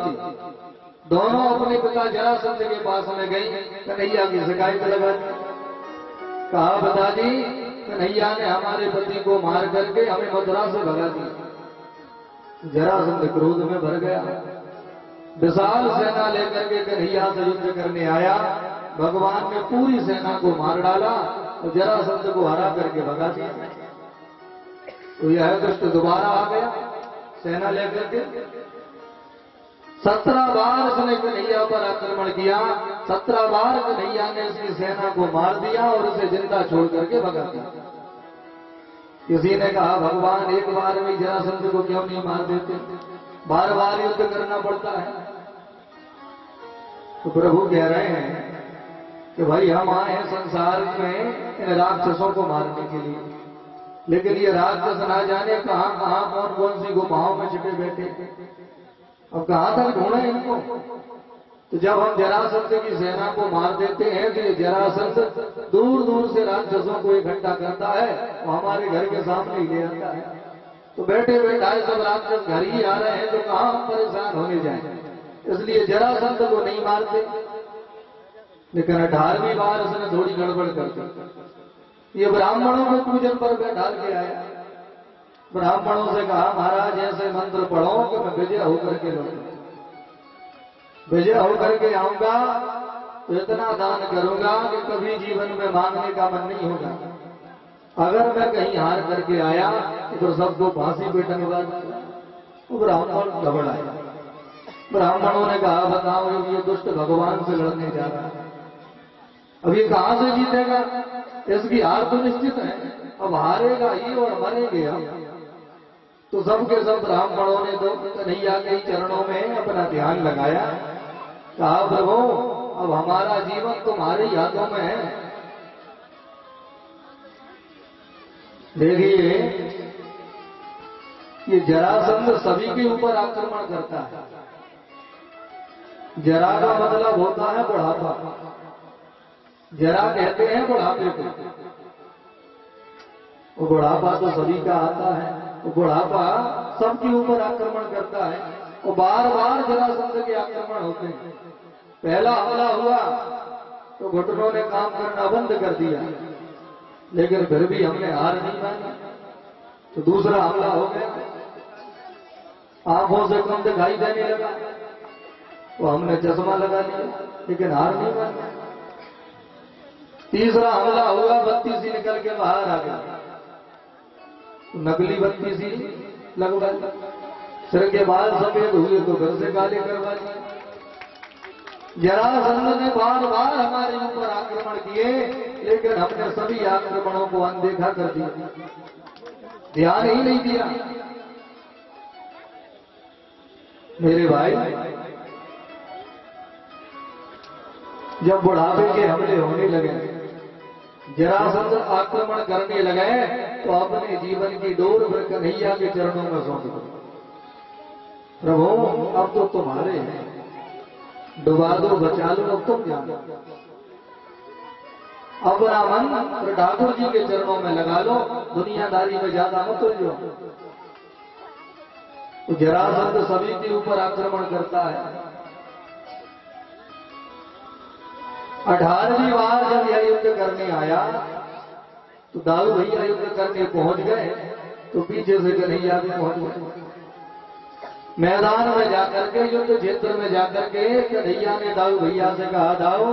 दोनों अपने पिता जरासंध के पास में गई। कन्हैया की शिकायत लगा दी। कहा पिताजी, कन्हैया ने हमारे पति को मार करके हमें मथुरा से भगा दिया। जरासंध क्रोध में भर गया, विशाल सेना लेकर के कन्हैया से युद्ध करने आया। भगवान ने पूरी सेना को मार डाला और जरासंध को हरा करके भगा दिया। तो यह दुष्ट दोबारा आ गया सेना लेकर के। 17 बार उसने कन्हैया पर आक्रमण किया। 17 बार कन्हैया ने उसकी सेना को मार दिया और उसे जिंदा छोड़ करके भगा दिया। किसी ने कहा भगवान एक बार में जरासंध को क्यों नहीं मार देते, बार बार युद्ध करना पड़ता है। तो प्रभु कह रहे हैं कि भाई हम आए हैं संसार में इन राक्षसों को मारने के लिए, लेकिन ये राक्षस ना जाने कहां कहां कौन कौन सी गुफाओं में छिपे बैठे। अब कहां तक ढूंढे इनको। तो जब हम जरासंध की सेना को मार देते हैं तो ये जरासंध दूर दूर से राक्षसों को इकट्ठा करता है, वो हमारे घर के सामने ही ले आता है। तो बैठे बैठाए सब राक्षस घर ही आ रहे हैं, तो कहां हम परेशान होने जाए, इसलिए जरासंध को नहीं मारते। लेकिन 18वीं बार उसने थोड़ी गड़बड़ कर दी। ये ब्राह्मणों के पूजन पर बैठा के आया। ब्राह्मणों से कहा महाराज ऐसे मंत्र पढ़ो कि मैं विजय होकर के लौटूं, विजय होकर के आऊंगा तो इतना दान करूंगा कि कभी जीवन में मांगने का मन नहीं होगा। अगर मैं कहीं हार करके आया तो सबको फांसी पे टंगवा दूंगा। वो ब्राह्मण घबराया। ब्राह्मणों ने कहा बताओ ये दुष्ट भगवान से लड़ने जा रहा है, अब ये कहां से जीतेगा, इसकी हार तो निश्चित है, अब हारेगा ये और मरेंगे हम। तो सबके सब ब्राह्मणों ने तो कन्हैया के चरणों में अपना ध्यान लगाया। कहा प्रभु अब हमारा जीवन तुम्हारे ही हाथों में है। देखिए ये जरासंध सभी के ऊपर आक्रमण करता है। जरा का मतलब होता है बुढ़ापा। जरा कहते हैं बुढ़ापे को। वो बुढ़ापा तो सभी का आता है, वो बुढ़ापा सबके ऊपर आक्रमण करता है। और बार बार जरासंध के आक्रमण होते हैं। पहला हमला हुआ तो घुटनों ने काम करना बंद कर दिया, लेकिन फिर भी हमने हार नहीं मानी। तो दूसरा हमला हो गया, आंखों से कम दिखाई देने लगा, तो हमने चश्मा लगा लिया, लेकिन हार नहीं मानी। तीसरा हमला हुआ, बत्ती सी निकल के बाहर आ गई, नकली बत्ती सी लगवा ली। सिर के बाल सफेद हुए तो घर से काले करवा लिए। जरासंध ने बार बार हमारे ऊपर आक्रमण किए, लेकिन हमने सभी आक्रमणों को अनदेखा कर दिया, ध्यान ही नहीं दिया। मेरे भाई जब बुढ़ापे के हमले होने लगे, जरासंध आक्रमण करने लगे, तो अपने जीवन की डोर पर कन्हैया के चरणों में सौंप दो। प्रभु अब तो तुम्हारे हैं, डुबा दो बचा लो, अब तुम जानो। अपना मन ठाकुर जी के चरणों में लगा लो, दुनियादारी में ज्यादा मत उलझो। तो जरासंध सभी के ऊपर आक्रमण करता है। 18वीं बार जब यह युद्ध करने आया तो दाऊ भैया युद्ध करने पहुंच गए, तो पीछे से कन्हैया भी पहुंच गए। मैदान में जाकर के, युद्ध क्षेत्र में जाकर के कन्हैया ने दाऊ भैया से कहा दाऊ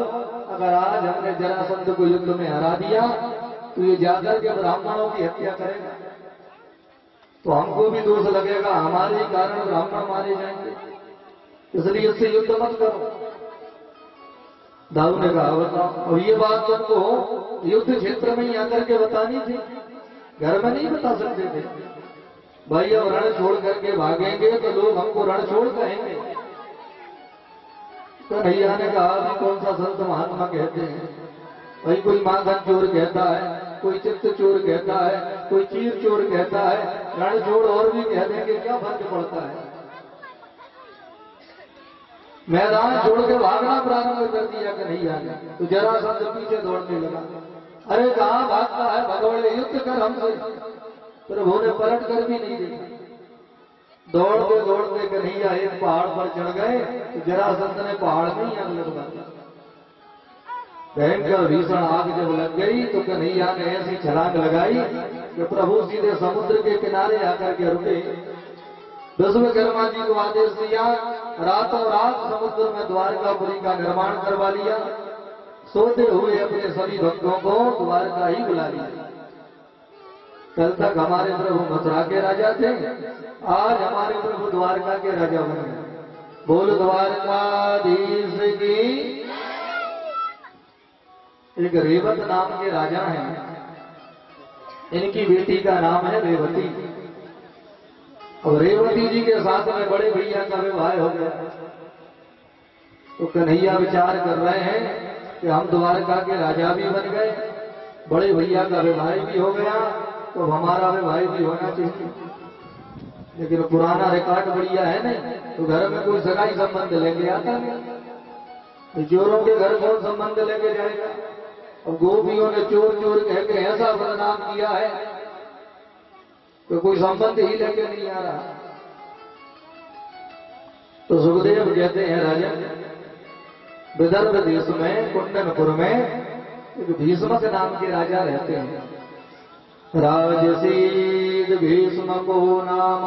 अगर आज हमने जरासंध को युद्ध में हरा दिया तो ये जाकर के ब्राह्मणों की हत्या करेगा, तो हमको भी दोष लगेगा, हमारे ही कारण ब्राह्मण मारे जाएंगे, इसलिए इससे युद्ध मत करो। दाऊ ने कहा बताओ, और ये बात तुमको युद्ध क्षेत्र में ही आकर के बतानी थी, घर में नहीं बता सकते थे। भाई अब रण छोड़ करके भागेंगे तो लोग हमको रण छोड़ कहेंगे। कन्हैया ने कहा कि कौन सा संत महात्मा कहते हैं, भाई कोई माखन चोर कहता है, कोई चित्त चोर कहता है, कोई चीर चोर कहता है, रण छोड़ और भी कह देंगे, क्या फर्क पड़ता है। मैदान छोड़ के भागना प्रारंभ कर दिया कन्हैया ने, तो जरासंध पीछे दौड़ने लगा। अरे कहां भागता है भगवान, युद्ध कर हमसे। प्रभु ने पलट कर भी नहीं देखा। दौड़ते दौड़ते कन्हैया एक पहाड़ पर चढ़ गए तो जरासंध ने पहाड़ में ही आग लगवा दी। भयंकर भीषण आग जब लग गई तो कन्हैया ने ऐसी छलांग लगाई कि प्रभु सीधे समुद्र के किनारे आकर के रुके। विश्वकर्मा जी को आदेश दिया, रातों रात समुद्र में द्वारकापुरी का निर्माण करवा लिया। सोते हुए अपने सभी भक्तों को द्वारका ही बुला लिया। कल तक हमारे प्रभु मथुरा के राजा थे, आज हमारे प्रभु द्वारका के राजा बन गए। बोल द्वारकाधीश की। एक रेवत नाम के राजा हैं, इनकी बेटी का नाम है रेवती। और रेवती जी के साथ में बड़े भैया का विवाह हो गया। तो कन्हैया विचार कर रहे हैं कि हम द्वारका के राजा भी बन गए, बड़े भैया का विवाह भी हो गया, तो हमारा विवाह भी होना चाहिए। लेकिन पुराना रिकॉर्ड बढ़िया है नहीं, तो घर में कोई सगाई संबंध लेके आता नहीं। चोरों के घर कौन संबंध लेके जाएगा? और गोपियों ने चोर चोर कह के ऐसा बदनाम किया है तो कोई संबंध ही लेके नहीं आ रहा। तो सुखदेव कहते हैं, राजा विदर्भ देश में कुंडनपुर में एक भीष्मक नाम के राजा रहते हैं। राजसीद भीष्मको नाम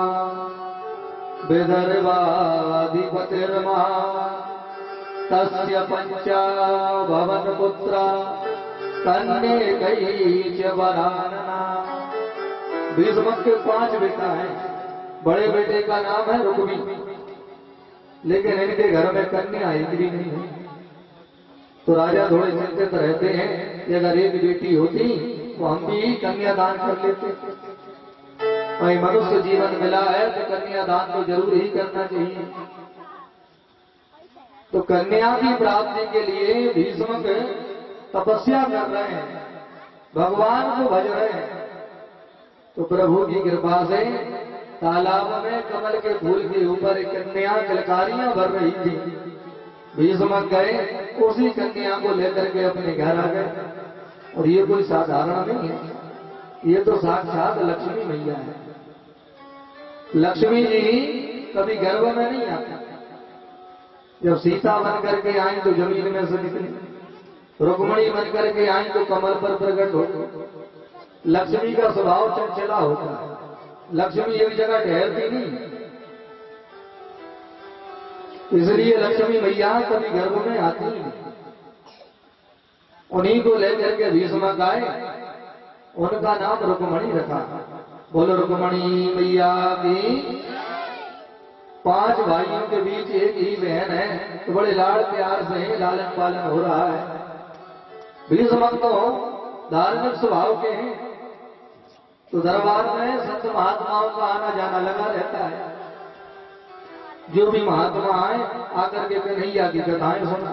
विदर्भाधिपतिर्मा तस्य पंचा भवन पुत्रा कन्यैकैश्च वरानना। भीष्मक के 5 बेटा हैं। बड़े बेटे का नाम है रुक्मी, लेकिन इनके घर में कन्या एक भी नहीं है। तो राजा थोड़े चिंतित रहते हैं कि अगर एक बेटी होती तो हम भी कन्यादान कर लेते। वही मनुष्य जीवन मिला है तो कन्यादान तो जरूर ही करना चाहिए। तो कन्या की प्राप्ति के लिए भीष्मक तपस्या कर रहे हैं, भगवान को भज रहे हैं। तो प्रभु की कृपा से तालाब में कमल के फूल के ऊपर एक कन्या किलकारियां भर रही थी। भीष्मक गए, उसी कन्या को लेकर के अपने घर आ गए। और ये कोई साधारण नहीं है, ये तो साक्षात लक्ष्मी मैया है। लक्ष्मी जी कभी गर्भ में नहीं आती। जब सीता बन करके आई तो जमीन में से निकली, रुक्मणी बन करके आई तो कमल पर प्रकट हो। लक्ष्मी का स्वभाव चंचला होता है, लक्ष्मी एक जगह ठहरती नहीं। इसलिए लक्ष्मी मैया कभी गर्भ में आती नहीं। उन्हीं को लेकर के भीष्मक आए, उनका नाम रुक्मणी रखा। बोलो रुक्मणी मैया की। 5 भाइयों के बीच एक ही बहन है, तो बड़े लाड़ प्यार से लालन पालन हो रहा है। भीष्मक तो धार्मिक स्वभाव के हैं, तो दरबार में संत महात्माओं का आना जाना लगा रहता है। जो भी महात्मा आए आकर के कन्हैया की कथाएं सुना,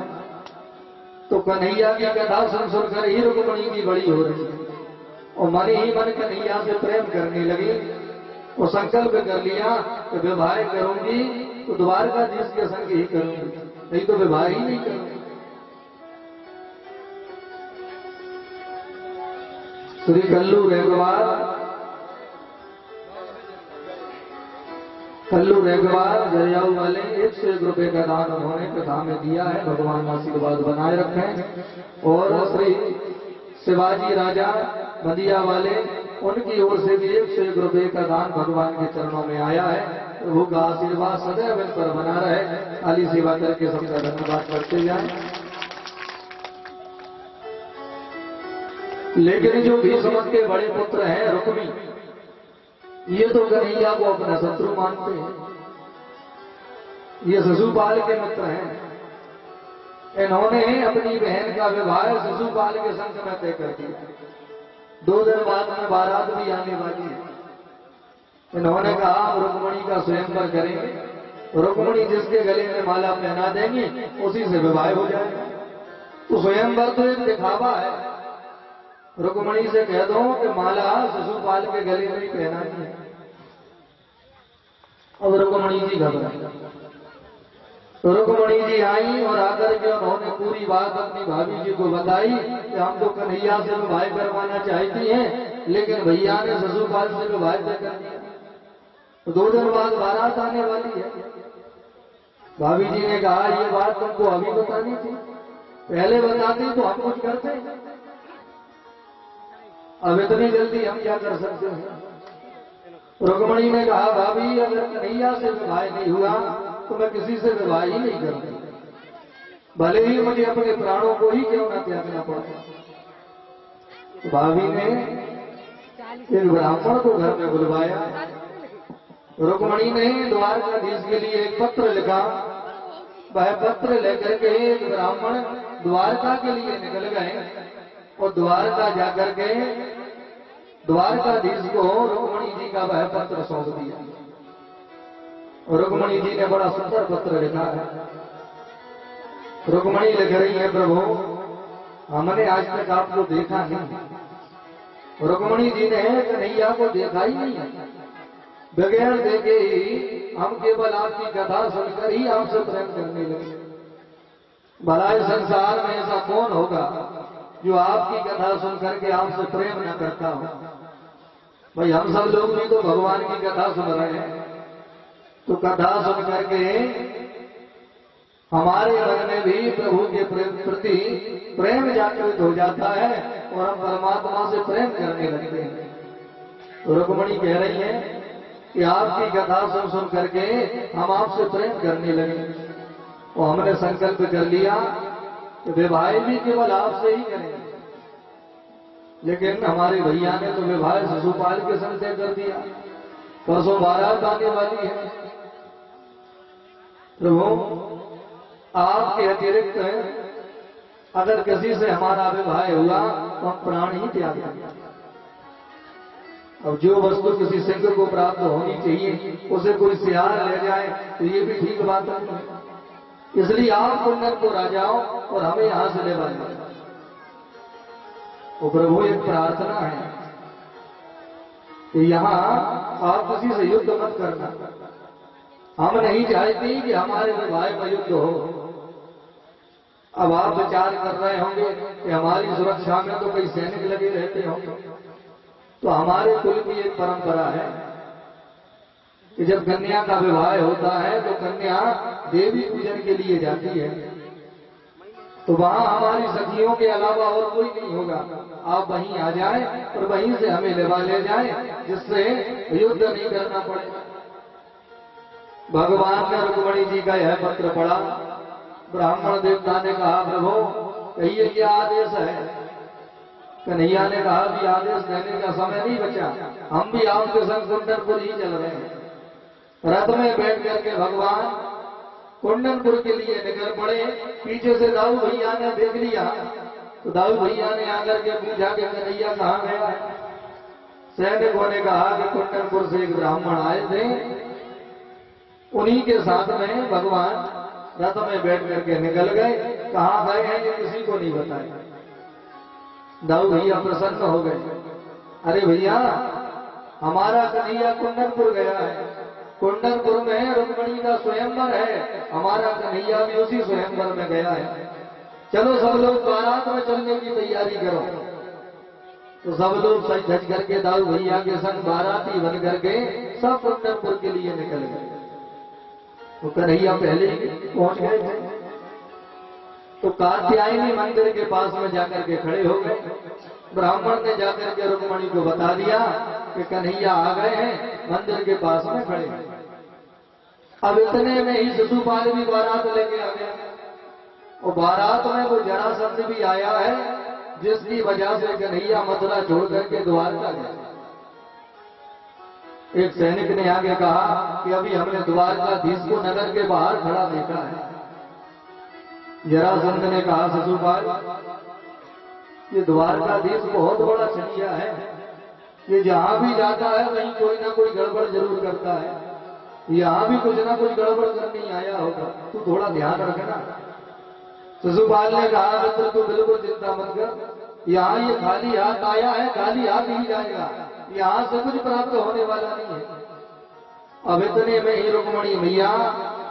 तो कन्हैया की कथा सुन सुनकर ही रुक्मणी की बड़ी हो रही और मन ही मन कन्हैया से प्रेम करने लगी। वो संकल्प कर लिया कि विवाह करूंगी तो द्वारकाधीश के संग ही करूंगी, नहीं तो विवाह ही नहीं करूंगी। श्री कल्लू रेगवार जरियाऊ वाले 101 रुपए का दान उन्होंने कथा में दिया है। भगवान आशीर्वाद बनाए रखें। और श्री शिवाजी राजा बदिया वाले, उनकी ओर से भी 101 रुपए का दान भगवान के चरणों में आया है। प्रभु का आशीर्वाद सदैव इन पर बना रहे। खाली सेवा करके सबका धन्यवाद करते जाए। लेकिन जो भीष्मक के बड़े पुत्र हैं रुक्मी, ये तो कन्हैया को अपना शत्रु मानते हैं। ये शिशुपाल के मित्र हैं। इन्होंने अपनी बहन का विवाह शिशुपाल के संग में तय कर दिया। 2 दिन बाद में बारात भी आने वाली है। इन्होंने कहा हम रुक्मणी का स्वयंवर करेंगे, रुक्मणी जिसके गले में माला पहना देंगी उसी से विवाह हो जाएगा। तो स्वयंवर तो एक दिखावा है। रुक्मणी से कह दो कि माला शिशुपाल के गले में ही पहनानी है। और रुक्मणी जी घबराई। तो रुक्मणी जी आई और आकर के उन्होंने पूरी बात अपनी भाभी जी को बताई कि हम तो कन्हैया से विवाह करवाना चाहती हैं, लेकिन भैया ने शिशुपाल से विवाह तय कर दिया। तो 2 दिन बाद बारात आने वाली है। भाभी जी ने कहा ये बात तुमको अभी बतानी थी, पहले बताती तो हम कुछ करते, अब इतनी जल्दी हम क्या कर सकते हैं। रुक्मणी ने कहा भाभी अगर कन्हैया से विवाह नहीं हुआ तो मैं किसी से विवाह ही नहीं करूंगी, भले ही मुझे अपने प्राणों को ही क्यों ना त्यागना पड़े। तो भाभी ने एक ब्राह्मण को घर में बुलवाया। रुक्मणी ने द्वारकाधीश के लिए एक पत्र लिखा। वह पत्र लेकर के एक ब्राह्मण द्वारका के लिए निकल गए और द्वारका जाकर के द्वारकाधीश को रुक्मणी जी का वह पत्र सौंप दिया। और रुक्मणी जी ने बड़ा सुंदर पत्र लिखा है। रुक्मणी लिख रही है प्रभु हमने आज तक आपको देखा नहीं। रुक्मणी जी ने कन्हैया को देखा ही नहीं है, बगैर देखे ही हम केवल आपकी कथा सुनकर ही आपसे प्रेम करने लगे। भला इस संसार में ऐसा कौन होगा जो आपकी कथा सुनकर के आपसे प्रेम न करता हो। भाई हम सब लोग भी तो भगवान की कथा सुन रहे हैं, तो कथा सुन करके हमारे मन में भी प्रभु के प्रति प्रेम जागृत हो जाता है और हम परमात्मा से प्रेम करने लगते हैं। तो रुक्मणी कह रही है कि आपकी कथा सुन सुन करके हम आपसे प्रेम करने लगे और हमने संकल्प कर लिया कि विवाह भी केवल आपसे ही करेंगे। लेकिन हमारे भैया ने तो विवाह शिशुपाल के संग तय कर दिया, परसों बारात आने वाली है। प्रभु आपके अतिरिक्त अगर किसी से हमारा विवाह हुआ तो हम प्राण ही त्याग देंगे। अब जो वस्तु किसी सिंह को प्राप्त होनी चाहिए उसे कोई सियार ले जाए तो ये भी ठीक बात नहीं। इसलिए आप कुंदनपुर आ जाओ और हमें यहां से ले जाओ। तो प्रभु एक प्रार्थना है कि यहां आप किसी से युद्ध मत करना। हम नहीं चाहते कि हमारे विवाह में युद्ध हो। अब आप विचार कर रहे होंगे कि हमारी सुरक्षा में तो कई सैनिक लगे रहते होंगे। तो हमारे कुल की एक परंपरा है कि जब कन्या का विवाह होता है तो कन्या देवी पूजन के लिए जाती है, तो वहां हमारी सखियों के अलावा और कोई नहीं होगा। आप वहीं आ जाएं और वहीं से हमें लेवा ले जाएं, जिससे युद्ध नहीं करना पड़े। भगवान ने रुक्मणी जी का यह पत्र पढ़ा। ब्राह्मण देवता ने कहा प्रभु कहिए क्या आदेश है। कन्हैया ने कहा कि आदेश देने का समय नहीं बचा, हम भी आपके संग कुंदनपुर ही चल रहे हैं। रथ में बैठ करके भगवान कुंदनपुर के लिए निकल पड़े। पीछे से दाऊ भैया ने देख लिया तो दाऊ भैया ने आकर के पूछा कि कन्हैया कहाँ गया है। सैनिकों ने कहा कि कुंदनपुर से एक ब्राह्मण आए थे, उन्हीं के साथ में भगवान रथ में बैठ करके निकल गए। कहाँ गए हैं ये किसी को नहीं बताया। दाऊ भैया प्रसन्न हो गए। अरे भैया हमारा कन्हैया कुंदनपुर गया है, कुंदनपुर में रुक्मणी का स्वयंवर है, हमारा कन्हैया भी उसी स्वयंवर में गया है। चलो सब लोग बारात में चलने की तैयारी करो। तो सब लोग सज धज करके दाऊ भैया के संग बाराती बन करके सब कुंदनपुर के लिए निकल गए। तो कन्हैया पहले ही पहुंच गए थे। तो कात्यायनी मंदिर के पास में जाकर के खड़े हो गए। ब्राह्मण ने जाकर के रुक्मणी को बता दिया कि कन्हैया आ गए हैं, मंदिर के पास में खड़े हैं। अब इतने में ही शिशुपाल भी बारात लेके आ गया और बारात में वो जरासंध भी आया है, जिसकी वजह से कन्हैया मथुरा छोड़ करके द्वारका गया। एक सैनिक ने आगे कहा कि अभी हमने द्वारकाधीश को नगर के बाहर खड़ा देखा है। जरासंध ने कहा शिशुपाल ये द्वारकाधीश बहुत बड़ा छलिया है, ये जहां भी जाता है वहीं कोई ना कोई गड़बड़ जरूर करता है, यहां भी कुछ ना कुछ गड़बड़ करने आया होगा, तू थोड़ा ध्यान रखना। शिशुपाल ने कहा मित्र तू बिल्कुल चिंता मत कर, यहाँ ये खाली हाथ आया है, खाली हाथ ही जाएगा, यहां से कुछ प्राप्त होने वाला नहीं है। अब इतने में ही रुक्मणी मैया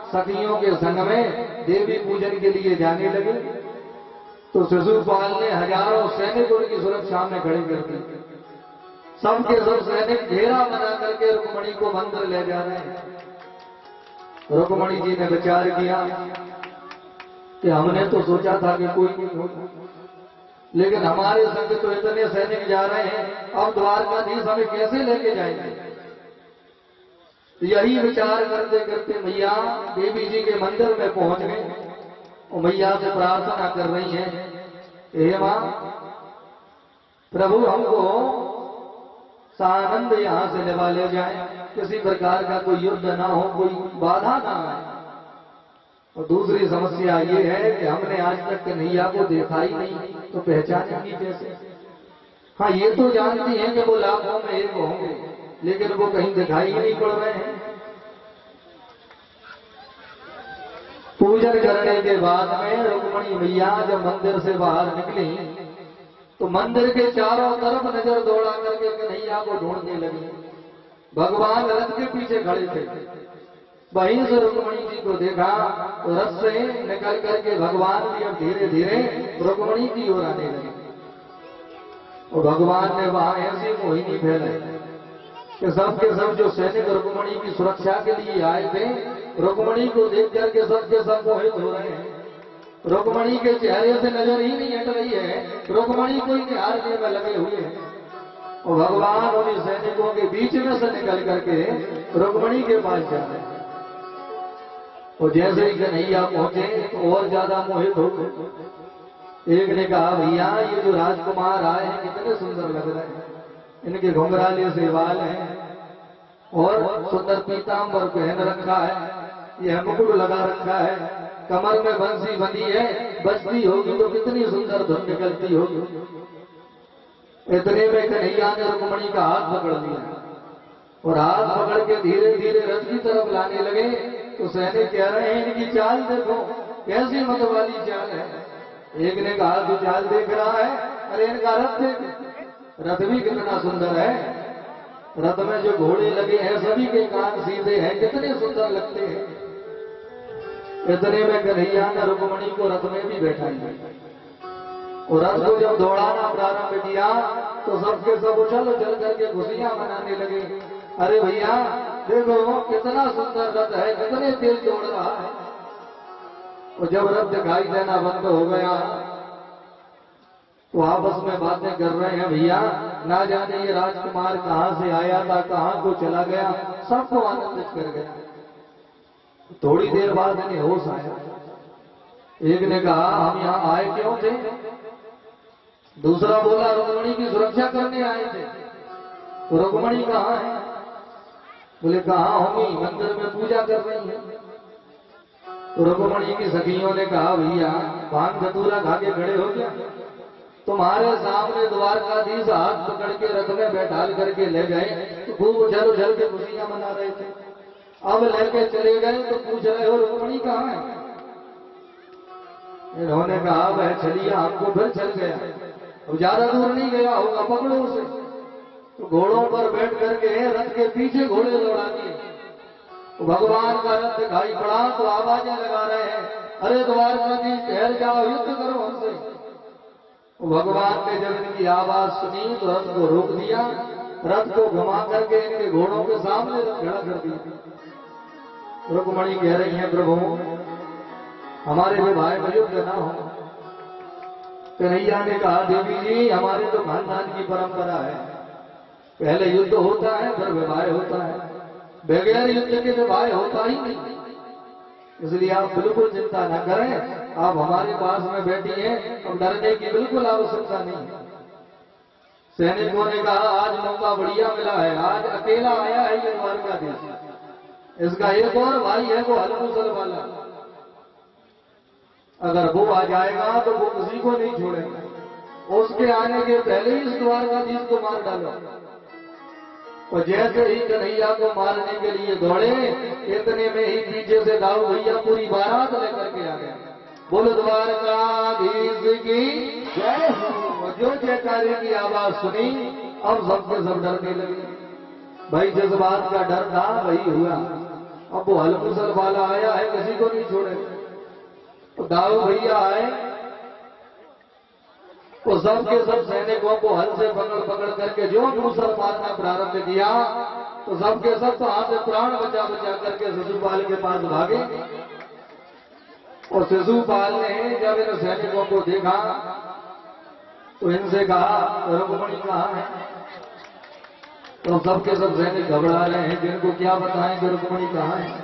सखियों के संग में देवी पूजन के लिए जाने लगे। तो शिशुपाल ने हजारों सैनिक उनकी सुरक्षा में खड़े कर दिए। सबके सब सैनिक घेरा बना करके रुक्मणी को मंदिर ले जा रहे हैं। रुक्मणी जी ने विचार किया कि हमने तो सोचा था कि कोई नहीं होगा, लेकिन हमारे संग तो इतने सैनिक जा रहे हैं, अब द्वारकाधीश हमें कैसे लेके जाएंगे। यही विचार करते करते मैया देवी जी के मंदिर में पहुंच गए और मैया से प्रार्थना कर रही हैं, हे मां प्रभु हमको सानंद यहां से लेवा ले जाए, किसी प्रकार का कोई युद्ध ना हो, कोई बाधा ना आए। और दूसरी समस्या ये है कि हमने आज तक कन्हैया को देखा ही नहीं, तो पहचानेंगी कैसे। हाँ ये तो जानती हैं कि वो लाखों में एक होंगे, लेकिन वो कहीं दिखाई ही नहीं पड़ रहे हैं। पूजन करने के बाद में रुक्मणी मैया जब मंदिर से बाहर निकली तो मंदिर के चारों तरफ नजर दौड़ा करके कन्हैया को ढूंढने लगी। भगवान रथ के पीछे खड़े थे, वहीं से रुक्मणी जी को देखा तो रथ से निकल करके भगवान भी अब धीरे धीरे रुक्मणी की ओर आने लगे। और भगवान ने वहां ऐसी मोहिनी फैलाई कि सबके सब जो सैनिक रुक्मणी की सुरक्षा के लिए आए थे, रुक्मणी को देख करके सबके सब मोहित हो रहे हैं। रुक्मणी के चेहरे से नजर ही नहीं हट रही है, रुक्मणी को ही निहारने में लगे हुए हैं। और भगवान उन्हीं सैनिकों के बीच में से निकल करके रुक्मणी के पास जा रहे हैं। और जैसे ही कन्हैया पहुंचे तो और ज्यादा मोहित हो गए। एक ने कहा, भैया ये जो राजकुमार आए हैं कितने सुंदर लग रहे हैं, इनके घुंघराले से बाल हैं और सुंदर पीतांबर पहन रखा है, यह मुकुट लगा रखा है, कमर में बंसी बंधी है, बजती होगी तो कितनी सुंदर धुन निकलती होगी। इतने में कन्हैया ने रुक्मणी का हाथ पकड़ लिया और हाथ पकड़ के धीरे धीरे रथ की तरफ लाने लगे। तो सैनिक कह रहे हैं, इनकी चाल देखो कैसी मत वाली चाल है। एक ने कहा, जो चाल देख रहा है, अरे इनका रथ देख, रथ भी कितना सुंदर है, रथ में जो घोड़े लगे हैं सभी के कान सीधे हैं, कितने सुंदर लगते हैं। इतने में कन्हैया ने रुक्मणी को रथ में भी बैठा लिया और रथ को जब दौड़ाना प्रारंभ किया तो सबके सब उछल उछल करके खुशियां मनाने लगे। अरे भैया देखो कितना सुंदर रथ है, कितने तेज दौड़ रहा है। और जब रथ दिखाई देना बंद हो गया तो आपस में बातें कर रहे हैं, भैया ना जाने ये राजकुमार कहां से आया था, कहां को चला गया, सबको आनंदित कर गया। थोड़ी देर बाद इन्हें होश आया। एक ने कहा, हम यहाँ आए क्यों थे। दूसरा बोला, रुक्मणी की सुरक्षा करने आए थे। तो रुक्मणी कहाँ है। बोले, कहाँ होंगी, मंदिर में पूजा कर रही है। तो रुक्मणी की सखियों ने कहा, भैया भांग धतूरा खा के खड़े हो गया, तुम्हारे सामने द्वारकाधीश हाथ पकड़ के रथ में बैठाल करके ले गए तो खूब उछल उछल के खुशियां मना रहे थे। अब लेके चले गए तो पूछ रहे हो रुक्मणी कहाँ है। इन्होंने कहा, वह चलिया हमको फिर चल गया, अब ज्यादा दूर नहीं गया होगा, पकड़ो उसे। तो घोड़ों पर बैठ करके रथ के पीछे घोड़े दौड़ा दिए। तो भगवान का रथ दिखाई पड़ा तो आवाजें लगा रहे हैं, अरे द्वारकाधीश ठहर जाओ, युद्ध करो हमसे। भगवान ने जब इनकी आवाज सुनी तो रथ को रोक दिया, रथ को घुमा करके इनके घोड़ों के सामने खड़ा कर दिया। रुक्मणी कह रही है, प्रभु हमारे विवाह में युद्ध न हो। कन्हैया ने कहा, देवी जी हमारे तो खानदान की परंपरा है, पहले युद्ध होता है फिर विवाह होता है, बगैर युद्ध के विवाह होता ही नहीं। इसलिए आप बिल्कुल चिंता न करें, आप हमारे पास में बैठी हैं, अब डरने की बिल्कुल आवश्यकता नहीं। सैनिकों ने कहा, आज मौका बढ़िया मिला है, आज अकेला आया है ये द्वारकाधीश, इसका एक और भाई है वो हलमुसल वाला, अगर वो आ जाएगा तो वो किसी को नहीं छोड़ेगा, उसके आने के पहले ही इस द्वारकाधीश को मार डालो। और जैसे ही कन्हैया को मारने के लिए दौड़े, इतने में ही पीछे से दाऊ भैया पूरी बारात लेकर के आ गए। बोलो द्वारकाधीश की जय हो। जो जयकारे की आवाज सुनी, अब सबके सब डरने लगे। भाई जिस बात का डर था वही हुआ, अब वो हलमुसल वाला आया है, किसी को नहीं छोड़े। तो दाऊ भैया आए वो सब के सब सैनिकों को हल से पकड़ पकड़ करके जो मूसल मारना प्रारंभ किया तो सबके सब तो हाथ से प्राण बचा बचा करके शिशुपाल के पास भागे। और शिशुपाल ने जब इन सैनिकों को देखा तो इनसे कहा रुक्मणी कहाँ है। तो सबके सब सैनिक घबरा रहे हैं, जिनको क्या बताएं कि रुक्मणी कहाँ है।